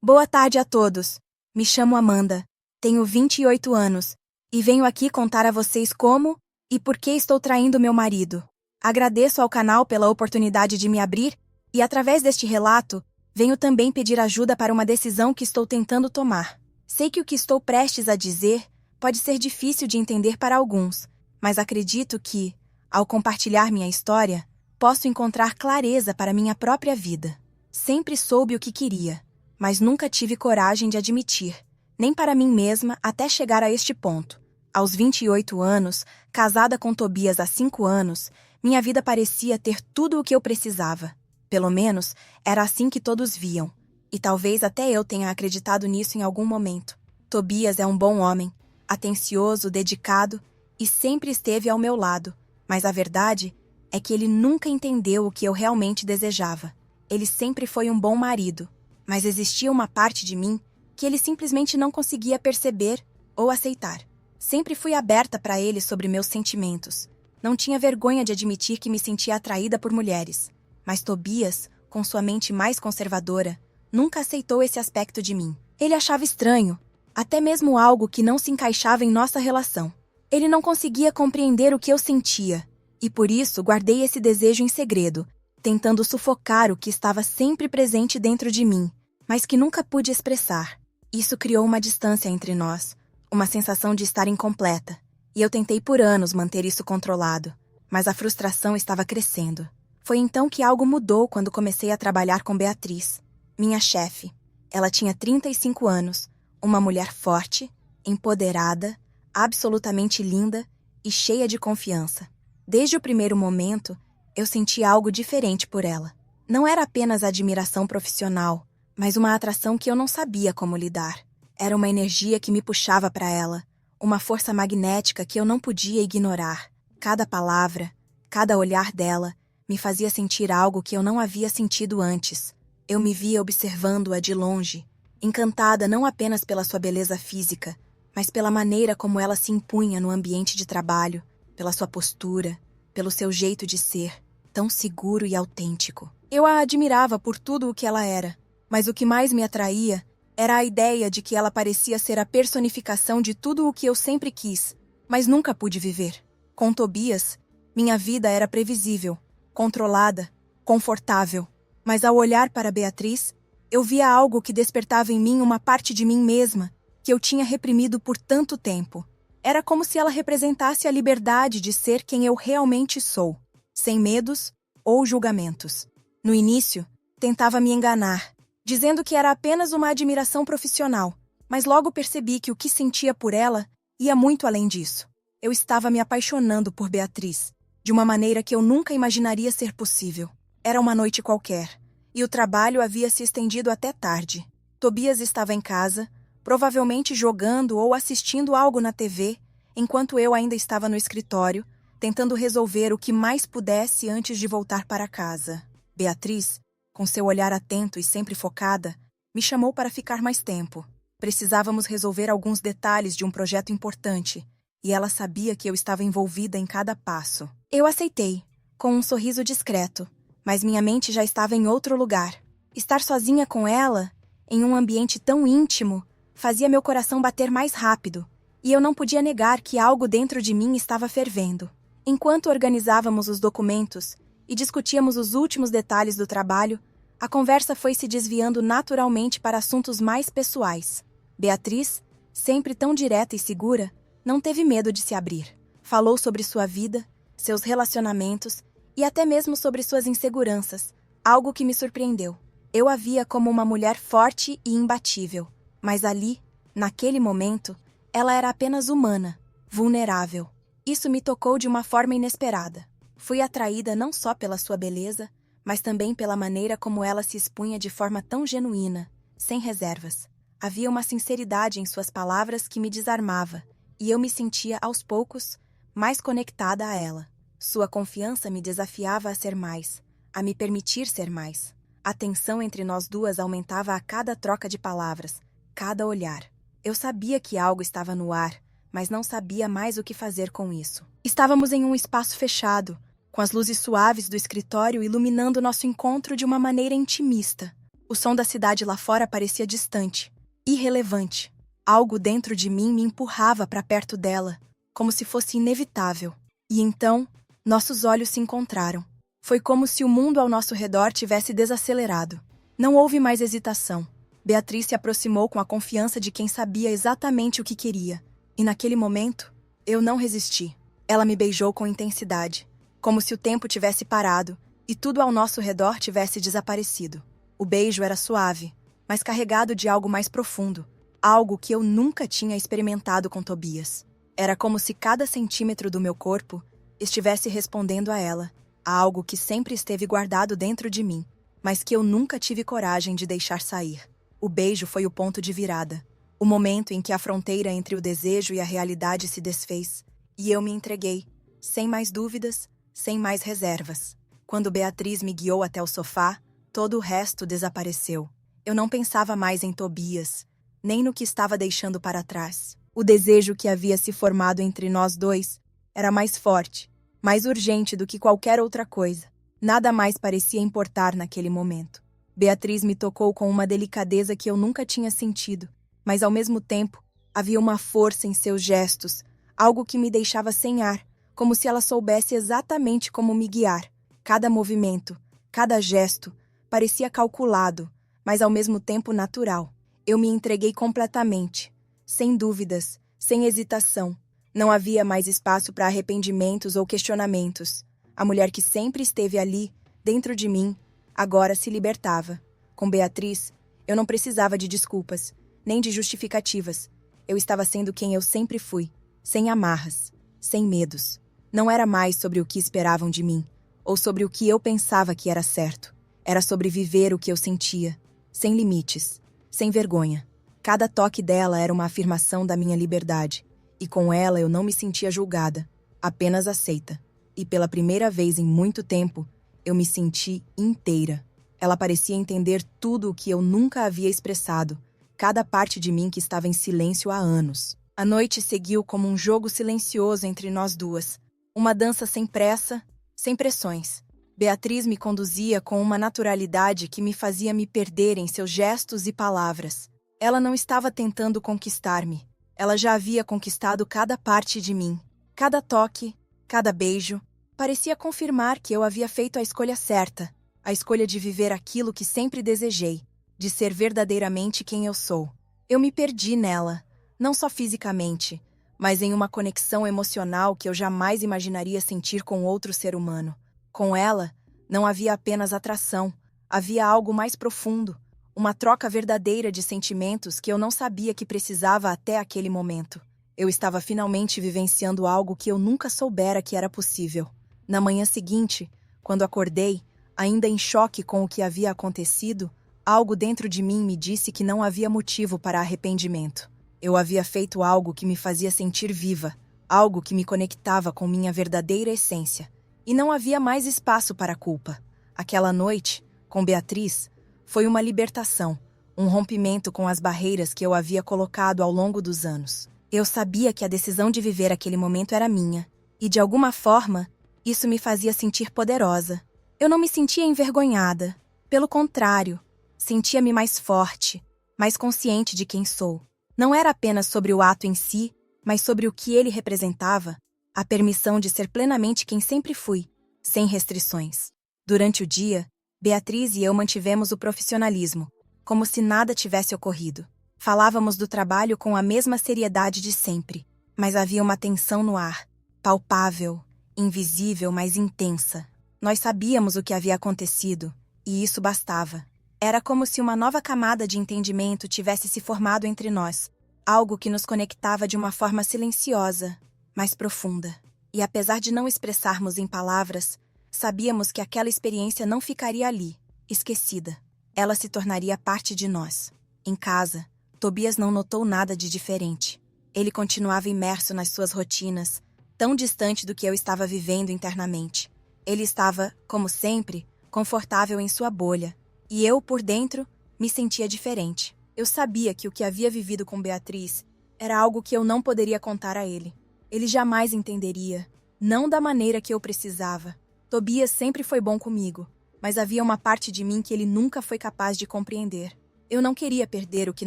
Boa tarde a todos. Me chamo Amanda, tenho 28 anos e venho aqui contar a vocês como e por que estou traindo meu marido. Agradeço ao canal pela oportunidade de me abrir e, através deste relato, venho também pedir ajuda para uma decisão que estou tentando tomar. Sei que o que estou prestes a dizer pode ser difícil de entender para alguns, mas acredito que, ao compartilhar minha história, posso encontrar clareza para minha própria vida. Sempre soube o que queria, mas nunca tive coragem de admitir, nem para mim mesma até chegar a este ponto. Aos 28 anos, casada com Tobias há 5 anos, minha vida parecia ter tudo o que eu precisava. Pelo menos, era assim que todos viam. E talvez até eu tenha acreditado nisso em algum momento. Tobias é um bom homem, atencioso, dedicado e sempre esteve ao meu lado. Mas a verdade é que ele nunca entendeu o que eu realmente desejava. Ele sempre foi um bom marido, mas existia uma parte de mim que ele simplesmente não conseguia perceber ou aceitar. Sempre fui aberta para ele sobre meus sentimentos. Não tinha vergonha de admitir que me sentia atraída por mulheres. Mas Tobias, com sua mente mais conservadora, nunca aceitou esse aspecto de mim. Ele achava estranho, até mesmo algo que não se encaixava em nossa relação. Ele não conseguia compreender o que eu sentia, e por isso guardei esse desejo em segredo, tentando sufocar o que estava sempre presente dentro de mim, mas que nunca pude expressar. Isso criou uma distância entre nós, uma sensação de estar incompleta, e eu tentei por anos manter isso controlado, mas a frustração estava crescendo. Foi então que algo mudou quando comecei a trabalhar com Beatriz, minha chefe. Ela tinha 35 anos, uma mulher forte, empoderada, absolutamente linda e cheia de confiança. Desde o primeiro momento, eu senti algo diferente por ela. Não era apenas admiração profissional, mas uma atração que eu não sabia como lidar. Era uma energia que me puxava para ela, uma força magnética que eu não podia ignorar. Cada palavra, cada olhar dela me fazia sentir algo que eu não havia sentido antes. Eu me via observando-a de longe, encantada não apenas pela sua beleza física, mas pela maneira como ela se impunha no ambiente de trabalho, pela sua postura, pelo seu jeito de ser, tão seguro e autêntico. Eu a admirava por tudo o que ela era, mas o que mais me atraía era a ideia de que ela parecia ser a personificação de tudo o que eu sempre quis, mas nunca pude viver. Com Tobias, minha vida era previsível, controlada, confortável, mas ao olhar para Beatriz, eu via algo que despertava em mim uma parte de mim mesma que eu tinha reprimido por tanto tempo. Era como se ela representasse a liberdade de ser quem eu realmente sou, sem medos ou julgamentos. No início, tentava me enganar, dizendo que era apenas uma admiração profissional, mas logo percebi que o que sentia por ela ia muito além disso. Eu estava me apaixonando por Beatriz, de uma maneira que eu nunca imaginaria ser possível. Era uma noite qualquer, e o trabalho havia se estendido até tarde. Tobias estava em casa, provavelmente jogando ou assistindo algo na TV, enquanto eu ainda estava no escritório, tentando resolver o que mais pudesse antes de voltar para casa. Beatriz, com seu olhar atento e sempre focada, me chamou para ficar mais tempo. Precisávamos resolver alguns detalhes de um projeto importante, e ela sabia que eu estava envolvida em cada passo. Eu aceitei, com um sorriso discreto, mas minha mente já estava em outro lugar. Estar sozinha com ela, em um ambiente tão íntimo, fazia meu coração bater mais rápido, e eu não podia negar que algo dentro de mim estava fervendo. Enquanto organizávamos os documentos e discutíamos os últimos detalhes do trabalho, a conversa foi se desviando naturalmente para assuntos mais pessoais. Beatriz, sempre tão direta e segura, não teve medo de se abrir. Falou sobre sua vida, seus relacionamentos e até mesmo sobre suas inseguranças, algo que me surpreendeu. Eu a via como uma mulher forte e imbatível, mas ali, naquele momento, ela era apenas humana, vulnerável. Isso me tocou de uma forma inesperada. Fui atraída não só pela sua beleza, mas também pela maneira como ela se expunha de forma tão genuína, sem reservas. Havia uma sinceridade em suas palavras que me desarmava, e eu me sentia, aos poucos, mais conectada a ela. Sua confiança me desafiava a ser mais, a me permitir ser mais. A tensão entre nós duas aumentava a cada troca de palavras, cada olhar. Eu sabia que algo estava no ar, mas não sabia mais o que fazer com isso. Estávamos em um espaço fechado, com as luzes suaves do escritório iluminando nosso encontro de uma maneira intimista. O som da cidade lá fora parecia distante, irrelevante. Algo dentro de mim me empurrava para perto dela, como se fosse inevitável. E então, nossos olhos se encontraram. Foi como se o mundo ao nosso redor tivesse desacelerado. Não houve mais hesitação. Beatriz se aproximou com a confiança de quem sabia exatamente o que queria. E naquele momento, eu não resisti. Ela me beijou com intensidade, como se o tempo tivesse parado e tudo ao nosso redor tivesse desaparecido. O beijo era suave, mas carregado de algo mais profundo, algo que eu nunca tinha experimentado com Tobias. Era como se cada centímetro do meu corpo estivesse respondendo a ela, a algo que sempre esteve guardado dentro de mim, mas que eu nunca tive coragem de deixar sair. O beijo foi o ponto de virada, o momento em que a fronteira entre o desejo e a realidade se desfez, e eu me entreguei, sem mais dúvidas, sem mais reservas. Quando Beatriz me guiou até o sofá, todo o resto desapareceu. Eu não pensava mais em Tobias, nem no que estava deixando para trás. O desejo que havia se formado entre nós dois era mais forte, mais urgente do que qualquer outra coisa. Nada mais parecia importar naquele momento. Beatriz me tocou com uma delicadeza que eu nunca tinha sentido, mas ao mesmo tempo havia uma força em seus gestos, algo que me deixava sem ar, como se ela soubesse exatamente como me guiar. Cada movimento, cada gesto, parecia calculado, mas ao mesmo tempo natural. Eu me entreguei completamente, sem dúvidas, sem hesitação. Não havia mais espaço para arrependimentos ou questionamentos. A mulher que sempre esteve ali, dentro de mim, agora se libertava. Com Beatriz, eu não precisava de desculpas, nem de justificativas. Eu estava sendo quem eu sempre fui, sem amarras, sem medos. Não era mais sobre o que esperavam de mim, ou sobre o que eu pensava que era certo. Era sobre viver o que eu sentia, sem limites, sem vergonha. Cada toque dela era uma afirmação da minha liberdade, e com ela eu não me sentia julgada, apenas aceita. E pela primeira vez em muito tempo, eu me senti inteira. Ela parecia entender tudo o que eu nunca havia expressado, cada parte de mim que estava em silêncio há anos. A noite seguiu como um jogo silencioso entre nós duas, uma dança sem pressa, sem pressões. Beatriz me conduzia com uma naturalidade que me fazia me perder em seus gestos e palavras. Ela não estava tentando conquistar-me. Ela já havia conquistado cada parte de mim. Cada toque, cada beijo, parecia confirmar que eu havia feito a escolha certa, a escolha de viver aquilo que sempre desejei, de ser verdadeiramente quem eu sou. Eu me perdi nela, não só fisicamente, mas em uma conexão emocional que eu jamais imaginaria sentir com outro ser humano. Com ela, não havia apenas atração, havia algo mais profundo, uma troca verdadeira de sentimentos que eu não sabia que precisava até aquele momento. Eu estava finalmente vivenciando algo que eu nunca soubera que era possível. Na manhã seguinte, quando acordei, ainda em choque com o que havia acontecido, algo dentro de mim me disse que não havia motivo para arrependimento. Eu havia feito algo que me fazia sentir viva, algo que me conectava com minha verdadeira essência. E não havia mais espaço para culpa. Aquela noite, com Beatriz, foi uma libertação, um rompimento com as barreiras que eu havia colocado ao longo dos anos. Eu sabia que a decisão de viver aquele momento era minha, e de alguma forma, isso me fazia sentir poderosa. Eu não me sentia envergonhada. Pelo contrário, sentia-me mais forte, mais consciente de quem sou. Não era apenas sobre o ato em si, mas sobre o que ele representava, a permissão de ser plenamente quem sempre fui, sem restrições. Durante o dia, Beatriz e eu mantivemos o profissionalismo, como se nada tivesse ocorrido. Falávamos do trabalho com a mesma seriedade de sempre, mas havia uma tensão no ar, palpável, invisível, mas intensa. Nós sabíamos o que havia acontecido, e isso bastava. Era como se uma nova camada de entendimento tivesse se formado entre nós, algo que nos conectava de uma forma silenciosa, mais profunda. E apesar de não expressarmos em palavras, sabíamos que aquela experiência não ficaria ali, esquecida. Ela se tornaria parte de nós. Em casa, Tobias não notou nada de diferente. Ele continuava imerso nas suas rotinas, tão distante do que eu estava vivendo internamente. Ele estava, como sempre, confortável em sua bolha, e eu, por dentro, me sentia diferente. Eu sabia que o que havia vivido com Beatriz era algo que eu não poderia contar a ele. Ele jamais entenderia, não da maneira que eu precisava. Tobias sempre foi bom comigo, mas havia uma parte de mim que ele nunca foi capaz de compreender. Eu não queria perder o que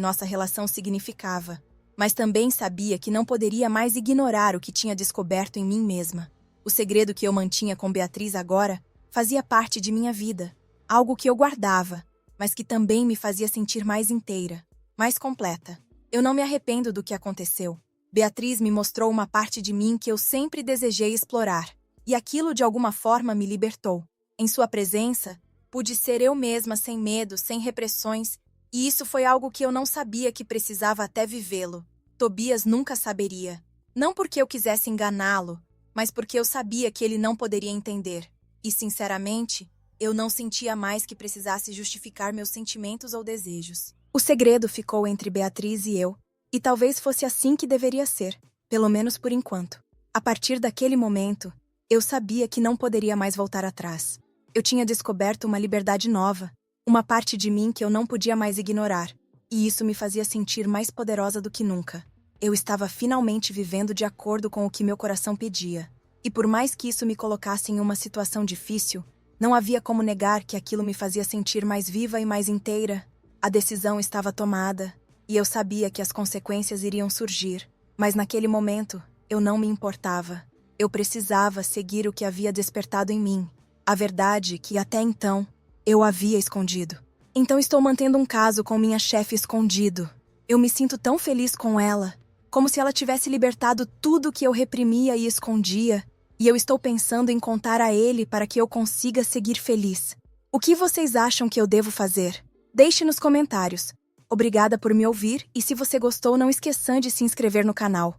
nossa relação significava, mas também sabia que não poderia mais ignorar o que tinha descoberto em mim mesma. O segredo que eu mantinha com Beatriz agora fazia parte de minha vida, algo que eu guardava, mas que também me fazia sentir mais inteira, mais completa. Eu não me arrependo do que aconteceu. Beatriz me mostrou uma parte de mim que eu sempre desejei explorar, e aquilo de alguma forma me libertou. Em sua presença, pude ser eu mesma sem medo, sem repressões, e isso foi algo que eu não sabia que precisava até vivê-lo. Tobias nunca saberia. Não porque eu quisesse enganá-lo, mas porque eu sabia que ele não poderia entender. E, sinceramente, eu não sentia mais que precisasse justificar meus sentimentos ou desejos. O segredo ficou entre Beatriz e eu, e talvez fosse assim que deveria ser, pelo menos por enquanto. A partir daquele momento, eu sabia que não poderia mais voltar atrás. Eu tinha descoberto uma liberdade nova, uma parte de mim que eu não podia mais ignorar, e isso me fazia sentir mais poderosa do que nunca. Eu estava finalmente vivendo de acordo com o que meu coração pedia. E por mais que isso me colocasse em uma situação difícil, não havia como negar que aquilo me fazia sentir mais viva e mais inteira. A decisão estava tomada, e eu sabia que as consequências iriam surgir, mas naquele momento, eu não me importava. Eu precisava seguir o que havia despertado em mim, a verdade que até então eu havia escondido. Então estou mantendo um caso com minha chefe escondido. Eu me sinto tão feliz com ela, como se ela tivesse libertado tudo que eu reprimia e escondia, e eu estou pensando em contar a ele para que eu consiga seguir feliz. O que vocês acham que eu devo fazer? Deixe nos comentários. Obrigada por me ouvir e se você gostou, não esqueça de se inscrever no canal.